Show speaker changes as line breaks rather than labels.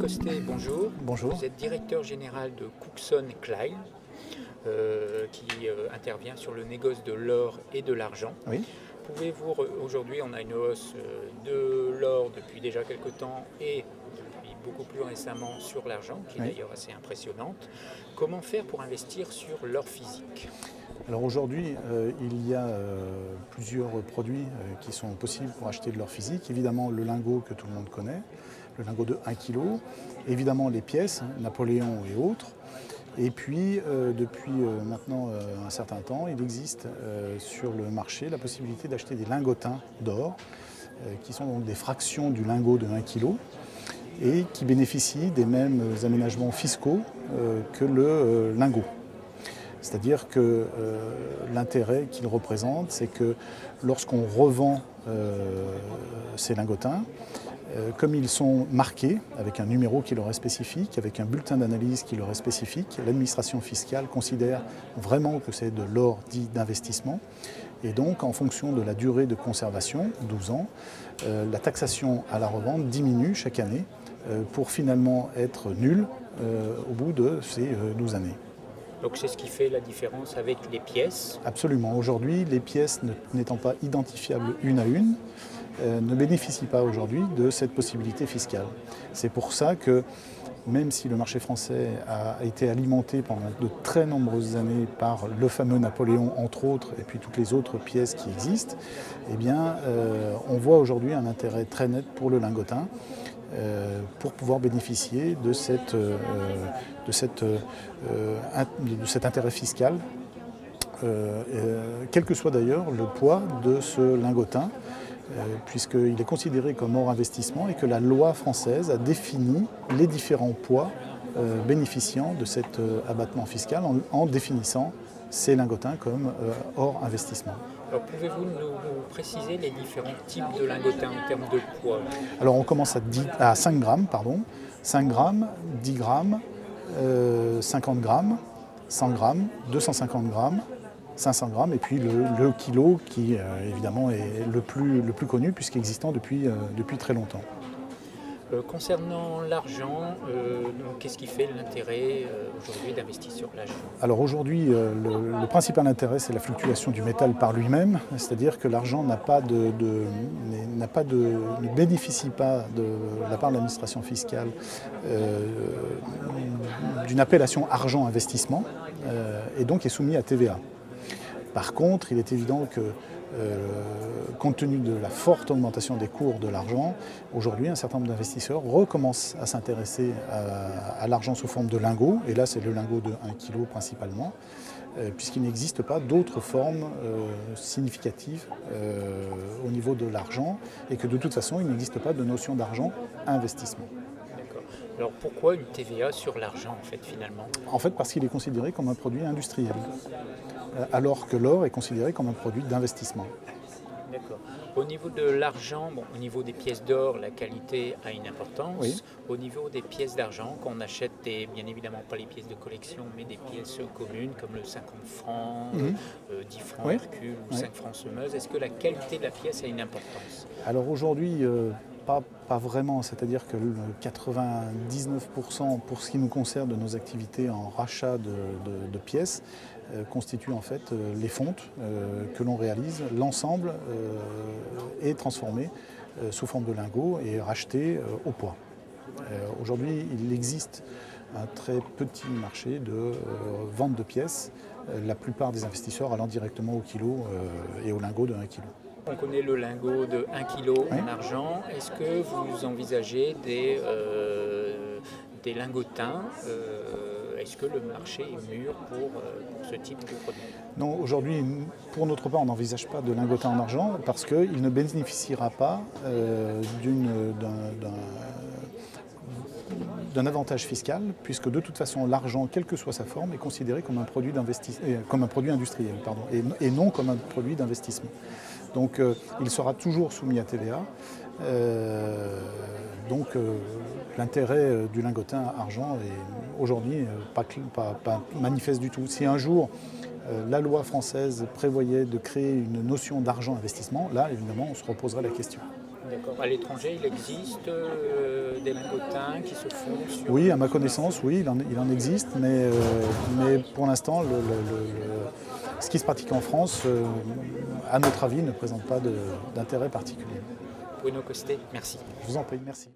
Costet, bonjour.
Bonjour.
Vous êtes directeur général de Cookson Klein, qui intervient sur le négoce de l'or et de l'argent.
Oui.
Pouvez-vous, aujourd'hui on a une hausse de l'or depuis déjà quelque temps et depuis beaucoup plus récemment sur l'argent, qui est d'ailleurs assez impressionnante. Comment faire pour investir sur l'or physique ?
Alors aujourd'hui, il y a plusieurs produits qui sont possibles pour acheter de l'or physique. Évidemment, le lingot que tout le monde connaît, le lingot de 1 kg. Évidemment, les pièces, Napoléon et autres. Et puis, depuis maintenant un certain temps, il existe sur le marché la possibilité d'acheter des lingotins d'or, qui sont donc des fractions du lingot de 1 kg et qui bénéficient des mêmes aménagements fiscaux que le lingot. C'est-à-dire que l'intérêt qu'il représente, c'est que lorsqu'on revend ces lingotins, comme ils sont marqués avec un numéro qui leur est spécifique, avec un bulletin d'analyse qui leur est spécifique, l'administration fiscale considère vraiment que c'est de l'or dit d'investissement. Et donc, en fonction de la durée de conservation, 12 ans, la taxation à la revente diminue chaque année pour finalement être nulle au bout de ces 12 années.
Donc c'est ce qui fait la différence avec les pièces.
Absolument. Aujourd'hui, les pièces n'étant pas identifiables une à une, ne bénéficient pas aujourd'hui de cette possibilité fiscale. C'est pour ça que, même si le marché français a été alimenté pendant de très nombreuses années par le fameux Napoléon, entre autres, et puis toutes les autres pièces qui existent, eh bien, on voit aujourd'hui un intérêt très net pour le lingotin, pour pouvoir bénéficier de cet intérêt fiscal, quel que soit d'ailleurs le poids de ce lingotin, puisqu'il est considéré comme hors investissement et que la loi française a défini les différents poids bénéficiant de cet abattement fiscal en définissant ces lingotins comme hors investissement.
Alors pouvez-vous nous préciser les différents types de lingotins en termes de poids ?
Alors on commence à 5 grammes, 5 grammes, 10 grammes, 50 grammes, 100 grammes, 250 grammes, 500 grammes et puis le kilo qui évidemment est le plus connu puisqu'il est existant depuis très longtemps.
Concernant l'argent, qu'est-ce qui fait l'intérêt aujourd'hui d'investir sur l'argent ?
Alors aujourd'hui, le principal intérêt, c'est la fluctuation du métal par lui-même, c'est-à-dire que l'argent ne bénéficie pas de la part de l'administration fiscale d'une appellation argent investissement et donc est soumis à TVA. Par contre, il est évident que compte tenu de la forte augmentation des cours de l'argent, aujourd'hui un certain nombre d'investisseurs recommencent à s'intéresser à l'argent sous forme de lingots, et là c'est le lingot de 1 kg principalement, puisqu'il n'existe pas d'autres formes significatives au niveau de l'argent, et que de toute façon il n'existe pas de notion d'argent investissement.
D'accord. Alors pourquoi une TVA sur l'argent en fait finalement ?
En fait parce qu'il est considéré comme un produit industriel, alors que l'or est considéré comme un produit d'investissement.
D'accord. Au niveau de l'argent, au niveau des pièces d'or, la qualité a une importance.
Oui.
Au niveau des pièces d'argent, qu'on achète bien évidemment pas les pièces de collection, mais des pièces communes comme le 50 francs, 10 francs Hercule ou 5 francs Semeuse, est-ce que la qualité de la pièce a une importance ?
Alors aujourd'hui, pas vraiment, c'est-à-dire que 99% pour ce qui nous concerne de nos activités en rachat de pièces constituent en fait les fontes que l'on réalise. L'ensemble est transformé sous forme de lingots et racheté au poids. Aujourd'hui, il existe un très petit marché de vente de pièces, la plupart des investisseurs allant directement au kilo et au lingot de 1 kg.
On connaît le lingot de 1 kg en argent. Est-ce que vous envisagez des lingotins est-ce que le marché est mûr pour ce type de produit ?
Non, aujourd'hui, pour notre part, on n'envisage pas de lingotin en argent parce qu'il ne bénéficiera pas d'un avantage fiscal, puisque de toute façon, l'argent, quelle que soit sa forme, est considéré comme un produit industriel et non comme un produit d'investissement. Donc il sera toujours soumis à TVA. L'intérêt du lingotin argent est aujourd'hui pas manifeste du tout. Si un jour la loi française prévoyait de créer une notion d'argent investissement, là évidemment on se reposerait la question.
D'accord. À l'étranger, il existe des lingotins qui se font sur...
Oui, à ma connaissance, oui, il en existe, mais pour l'instant, ce qui se pratique en France, à notre avis, ne présente pas d'intérêt particulier.
Bruno Costet, merci.
Je vous en prie, merci.